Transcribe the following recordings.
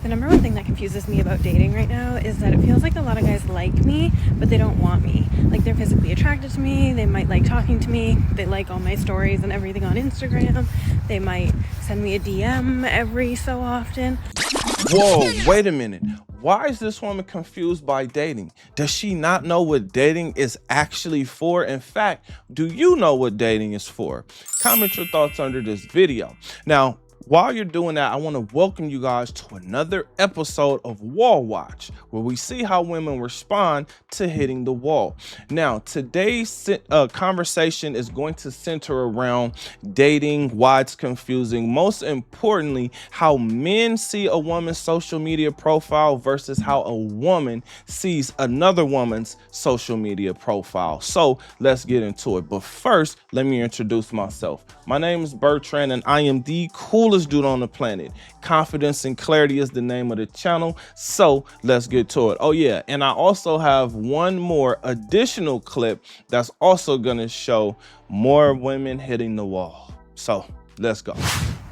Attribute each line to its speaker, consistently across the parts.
Speaker 1: The number one thing that confuses me about dating right now is that it feels like a lot of guys like me, but they don't want me. Like, they're physically attracted to me, they might like talking to me, they like all my stories and everything on Instagram, they might send me a DM every so often.
Speaker 2: Whoa, wait a minute. Why is this woman confused by dating? Does she not know what dating is actually for? In fact, do you know what dating is for? Comment your thoughts under this video. Now, while you're doing that, I want to welcome you guys to another episode of Wall Watch, where we see how women respond to hitting the wall. Now, today's conversation is going to center around dating, why it's confusing, most importantly, how men see a woman's social media profile versus how a woman sees another woman's social media profile. So let's get into it. But first, let me introduce myself. My name is Bertrand, and I am the coolest dude on the planet. Confidence and clarity is the name of the channel, so let's get to it. Oh yeah, and I also have one more additional clip that's also gonna show more women hitting the wall. So let's go.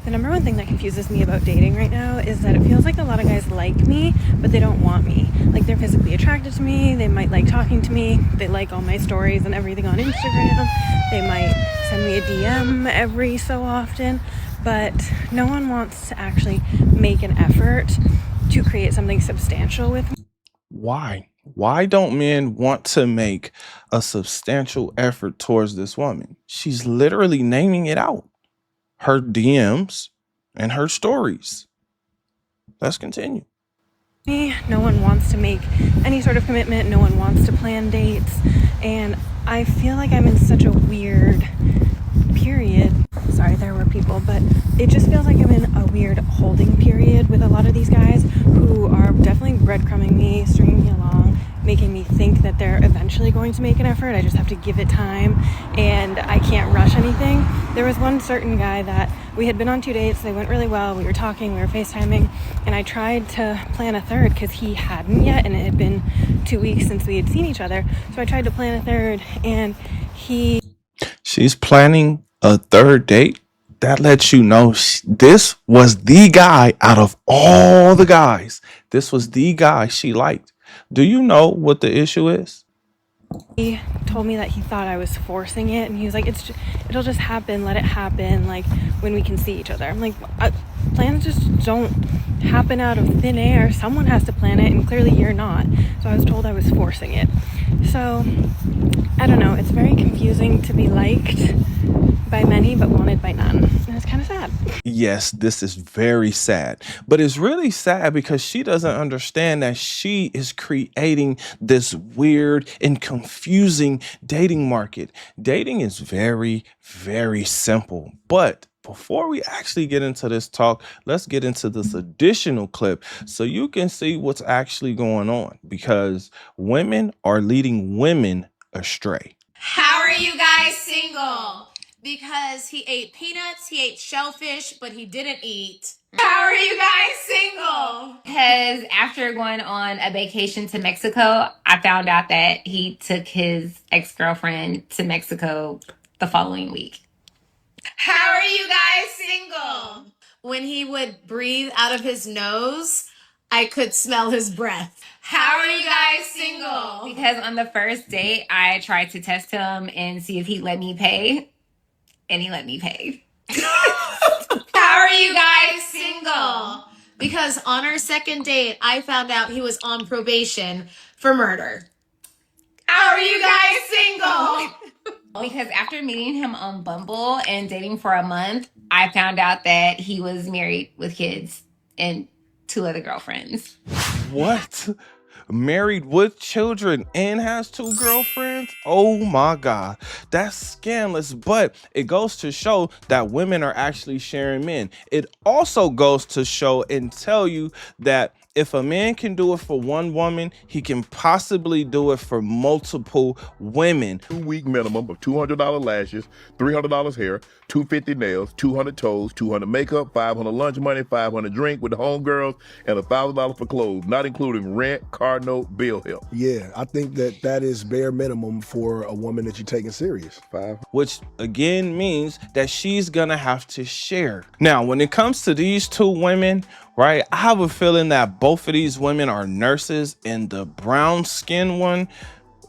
Speaker 1: The number one thing that confuses me about dating right now is that it feels like a lot of guys like me, but they don't want me. Like, they're physically attracted to me, they might like talking to me, they like all my stories and everything on Instagram, they might send me a DM every so often, but no one wants to actually make an effort to create something substantial with me.
Speaker 2: Why? Why don't men want to make a substantial effort towards this woman? She's literally naming it out. Her DMs and her stories. Let's continue.
Speaker 1: No one wants to make any sort of commitment, no one wants to plan dates, and I feel like I'm in such a weird period. Sorry, there were people, but it just feels like I'm in a weird holding period with a lot of these guys who are definitely breadcrumbing me, stringing me along, making me think that they're eventually going to make an effort. I just have to give it time, and I can't rush anything. There was one certain guy that we had been on 2 dates, they went really well, we were talking, we were FaceTiming, and I tried to plan a third because he hadn't yet, and it had been 2 weeks since we had seen each other. So I tried to plan a third, and
Speaker 2: She's planning a third date? That lets you know this was the guy out of all the guys. This was the guy she liked. Do you know what the issue is?
Speaker 1: He told me that he thought I was forcing it, and he was like, it'll just happen, let it happen, like, when we can see each other. I'm like, plans just don't happen out of thin air. Someone has to plan it, and clearly you're not. So I was told I was forcing it. So I don't know, it's very confusing to be liked by many but wanted by none, and it's kind of sad.
Speaker 2: Yes, this is very sad, but it's really sad because she doesn't understand that she is creating this weird and confusing dating market. Dating is very, very simple, but before we actually get into this talk, let's get into this additional clip so you can see what's actually going on, because women are leading women astray.
Speaker 3: How are you guys single? Because he ate peanuts, he ate shellfish, but he didn't eat. How are you guys single?
Speaker 4: Because after going on a vacation to Mexico, I found out that he took his ex-girlfriend to Mexico the following week.
Speaker 3: How are you guys single? When he would breathe out of his nose, I could smell his breath. How are you guys single?
Speaker 4: Because on the first date, I tried to test him and see if he'd let me pay, and he let me pay.
Speaker 3: How are you guys single? Because on our second date, I found out he was on probation for murder. How are you guys single?
Speaker 4: Because after meeting him on Bumble and dating for a month, I found out that he was married with kids and 2 other girlfriends.
Speaker 2: What? Married with children and has 2 girlfriends? Oh my God, that's scandalous. But it goes to show that women are actually sharing men. It also goes to show and tell you that if a man can do it for one woman, he can possibly do it for multiple women.
Speaker 5: 2-week minimum of $200 lashes, $300 hair, $250 nails, 200 toes, 200 makeup, $500 lunch money, $500 drink with the homegirls, and $1,000 for clothes, not including rent, car car note, bill help.
Speaker 6: Yeah, I think that is bare minimum for a woman that you're taking serious.
Speaker 2: Which again means that she's gonna have to share. Now, when it comes to these two women, right, I have a feeling that both of these women are nurses, and the brown skin one,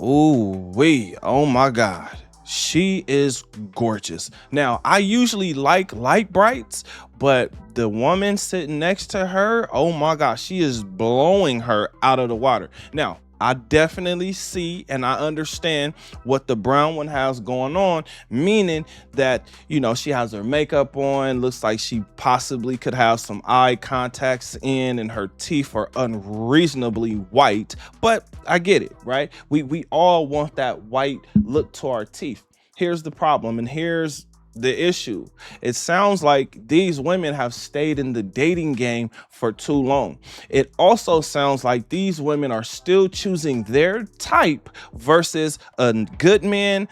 Speaker 2: oh my God, she is gorgeous. Now, I usually like light brights, but the woman sitting next to her, oh my gosh, she is blowing her out of the water. Now, I definitely see and I understand what the brown one has going on, meaning that, you know, she has her makeup on, looks like she possibly could have some eye contacts in, and her teeth are unreasonably white, but I get it, right? We all want that white look to our teeth. Here's the problem, and here's the issue. It sounds like these women have stayed in the dating game for too long. It also sounds like these women are still choosing their type versus a good man,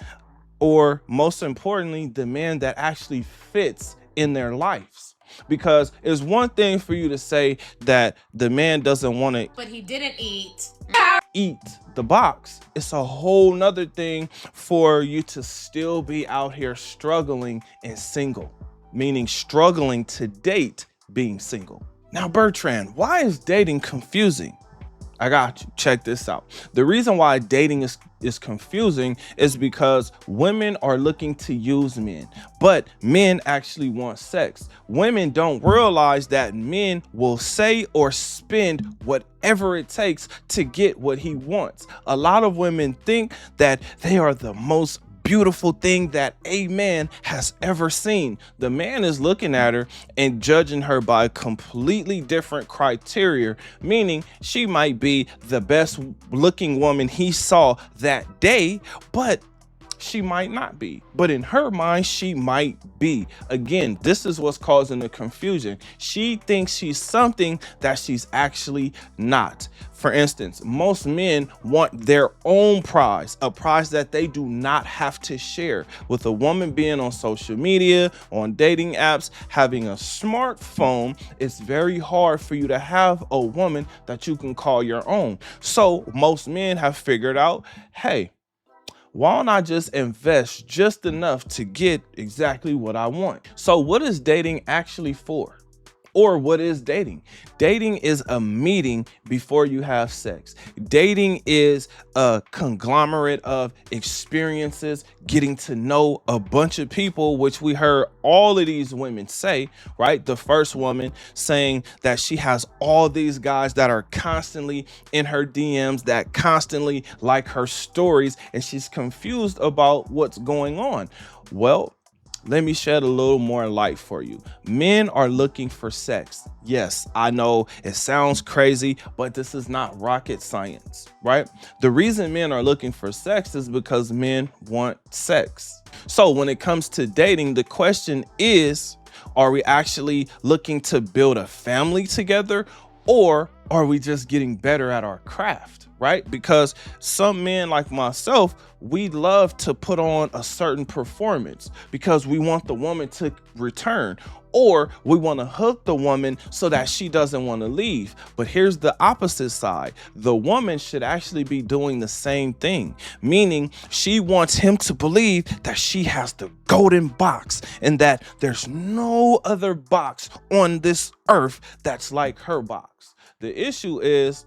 Speaker 2: or most importantly, the man that actually fits in their lives. Because it's one thing for you to say that the man doesn't want to,
Speaker 3: but he didn't eat
Speaker 2: the box. It's a whole nother thing for you to still be out here struggling and single, meaning struggling to date being single. Now, Bertrand, why is dating confusing? I got you. Check this out. The reason why dating is confusing is because women are looking to use men, but men actually want sex. Women don't realize that men will say or spend whatever it takes to get what he wants. A lot of women think that they are the most beautiful thing that a man has ever seen. The man is looking at her and judging her by completely different criteria, meaning she might be the best looking woman he saw that day, but she might not be. But in her mind, she might be. Again, this is what's causing the confusion. She thinks she's something that she's actually not. For instance, most men want their own prize, a prize that they do not have to share. With a woman being on social media, on dating apps, having a smartphone, it's very hard for you to have a woman that you can call your own. So most men have figured out, hey, why don't I just invest just enough to get exactly what I want? So what is dating actually for? Or what is dating? Dating is a meeting before you have sex. Dating is a conglomerate of experiences, getting to know a bunch of people, which we heard all of these women say, right? The first woman saying that she has all these guys that are constantly in her DMs, that constantly like her stories, and she's confused about what's going on. Well, let me shed a little more light for you. Men are looking for sex. Yes, I know it sounds crazy, but this is not rocket science, right? The reason men are looking for sex is because men want sex. So when it comes to dating, the question is, are we actually looking to build a family together, or are we just getting better at our craft, right? Because some men like myself, we love to put on a certain performance because we want the woman to return, or we want to hook the woman so that she doesn't want to leave. But here's the opposite side. The woman should actually be doing the same thing, meaning she wants him to believe that she has the golden box and that there's no other box on this earth that's like her box. The issue is,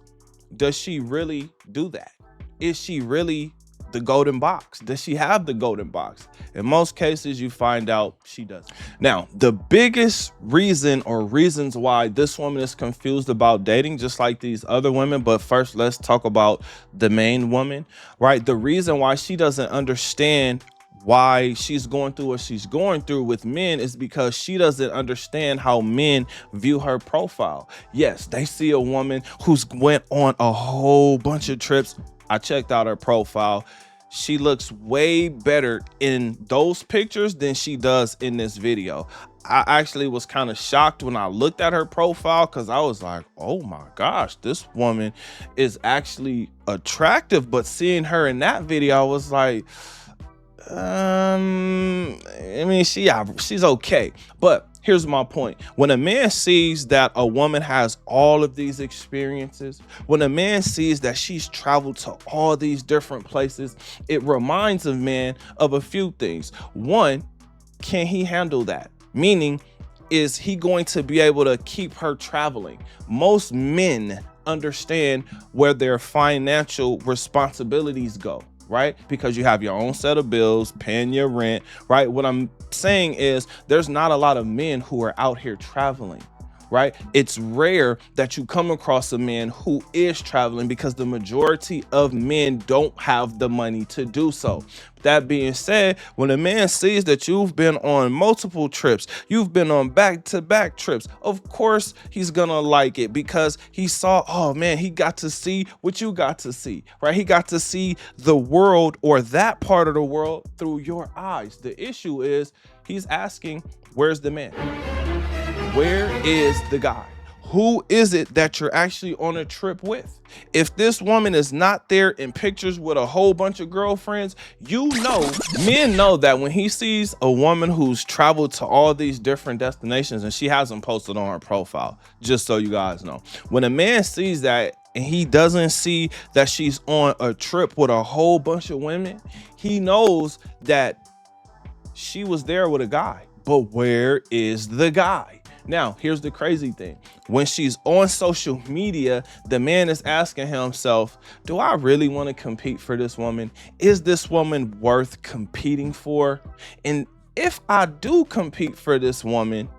Speaker 2: does she really do that? Is she really the golden box? Does she have the golden box? In most cases, you find out she doesn't. Now, the biggest reason or reasons why this woman is confused about dating, just like these other women, but first let's talk about the main woman, right? The reason why she doesn't understand why she's going through what she's going through with men is because she doesn't understand how men view her profile. Yes, they see a woman who's went on a whole bunch of trips. I checked out her profile. She looks way better in those pictures than she does in this video. I actually was kind of shocked when I looked at her profile, because I was like, oh my gosh, this woman is actually attractive. But seeing her in that video, I was like, I mean, she's okay. But Here's my point. When a man sees that a woman has all of these experiences, when a man sees that she's traveled to all these different places, it reminds a man of a few things. One, can he handle that? Meaning, is he going to be able to keep her traveling? Most men understand where their financial responsibilities go, right? Because you have your own set of bills, paying your rent, right? What I'm saying is there's not a lot of men who are out here traveling, right? It's rare that you come across a man who is traveling because the majority of men don't have the money to do so. That being said, when a man sees that you've been on multiple trips, you've been on back-to-back trips, of course he's gonna like it because he saw, oh man, he got to see what you got to see, right? He got to see the world, or that part of the world, through your eyes. The issue is he's asking, where's the man? Where is the guy? Who is it that you're actually on a trip with? If this woman is not there in pictures with a whole bunch of girlfriends, you know, men know that when he sees a woman who's traveled to all these different destinations, and she hasn't posted on her profile, just so you guys know. When a man sees that and he doesn't see that she's on a trip with a whole bunch of women, he knows that she was there with a guy. But where is the guy? Now, here's the crazy thing. When she's on social media, the man is asking himself, do I really want to compete for this woman? Is this woman worth competing for? And if I do compete for this woman,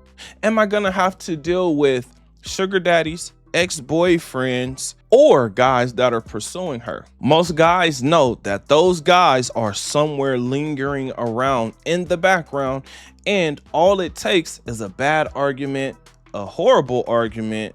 Speaker 2: am I going to have to deal with sugar daddies, ex-boyfriends, or guys that are pursuing her? Most guys know that those guys are somewhere lingering around in the background, and all it takes is a bad argument, a horrible argument,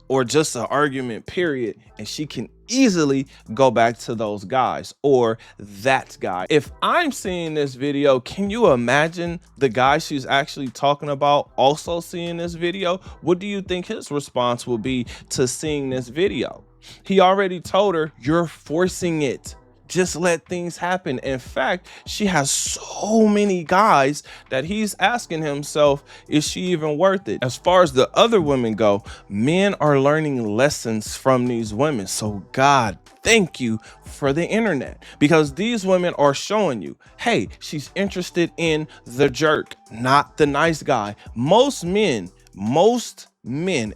Speaker 2: or just an argument period, and she can easily go back to those guys or that guy. If I'm seeing this video, can you imagine the guy she's actually talking about also seeing this video? What do you think his response will be to seeing this video? He already told her, you're forcing it. Just let things happen. In fact, she has so many guys that he's asking himself, is she even worth it? As far as the other women go, men are learning lessons from these women. So God, thank you for the internet, because these women are showing you, hey, she's interested in the jerk, not the nice guy. Most men,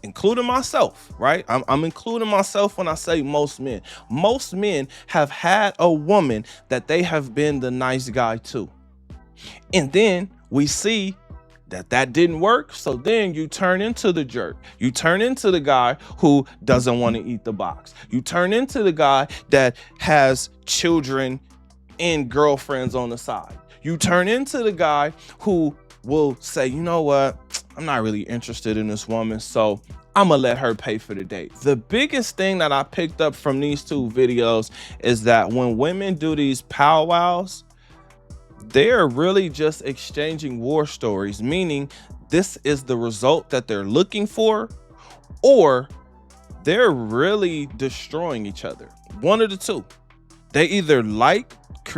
Speaker 2: including myself, right? I'm including myself when I say most men. Most men have had a woman that they have been the nice guy to. And then we see that that didn't work. So then you turn into the jerk. You turn into the guy who doesn't want to eat the box. You turn into the guy that has children and girlfriends on the side. You turn into the guy who will say, you know what? I'm not really interested in this woman, so I'm gonna let her pay for the date. The biggest thing that I picked up from these two videos is that when women do these powwows, they're really just exchanging war stories, meaning this is the result that they're looking for, or they're really destroying each other. One of the two. They either like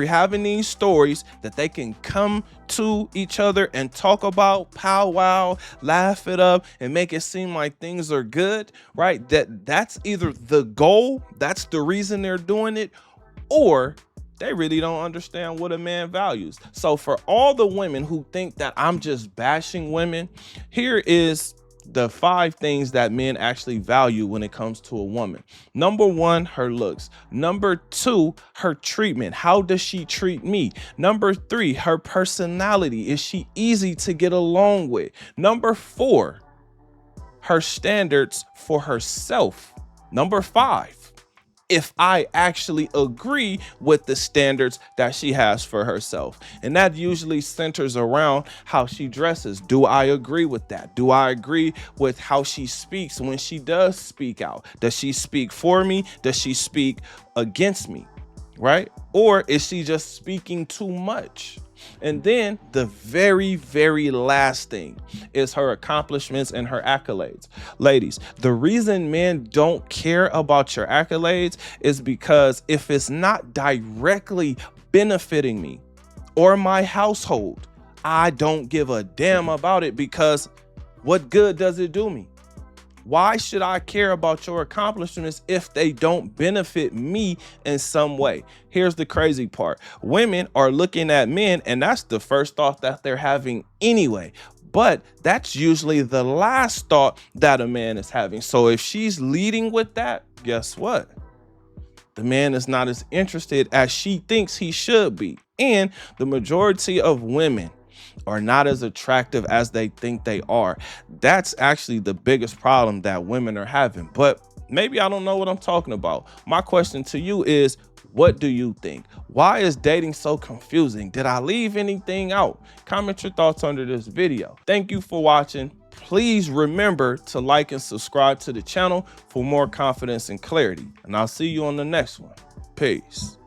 Speaker 2: having these stories that they can come to each other and talk about, powwow, laugh it up, and make it seem like things are good, right? That's either the goal, that's the reason they're doing it, or they really don't understand what a man values. So for all the women who think that I'm just bashing women, here is the 5 things that men actually value when it comes to a woman. Number 1, her looks. Number 2, her treatment. How does she treat me? Number 3, her personality. Is she easy to get along with? Number 4, her standards for herself. Number 5, if I actually agree with the standards that she has for herself. And that usually centers around how she dresses. Do I agree with that? Do I agree with how she speaks when she does speak out? Does she speak for me? Does she speak against me? Right? Or is she just speaking too much? And then the very, very last thing is her accomplishments and her accolades. Ladies, the reason men don't care about your accolades is because if it's not directly benefiting me or my household, I don't give a damn about it, because What good does it do me? Why should I care about your accomplishments if they don't benefit me in some way? Here's the crazy part. Women are looking at men, and that's the first thought that they're having anyway. But that's usually the last thought that a man is having. So if she's leading with that, guess what? The man is not as interested as she thinks he should be. And the majority of women are not as attractive as they think they are. That's actually the biggest problem that women are having. But maybe I don't know what I'm talking about. My question to you is, what do you think? Why is dating so confusing? Did I leave anything out? Comment your thoughts under this video. Thank you for watching. Please remember to like and subscribe to the channel for more confidence and clarity. And I'll see you on the next one. Peace.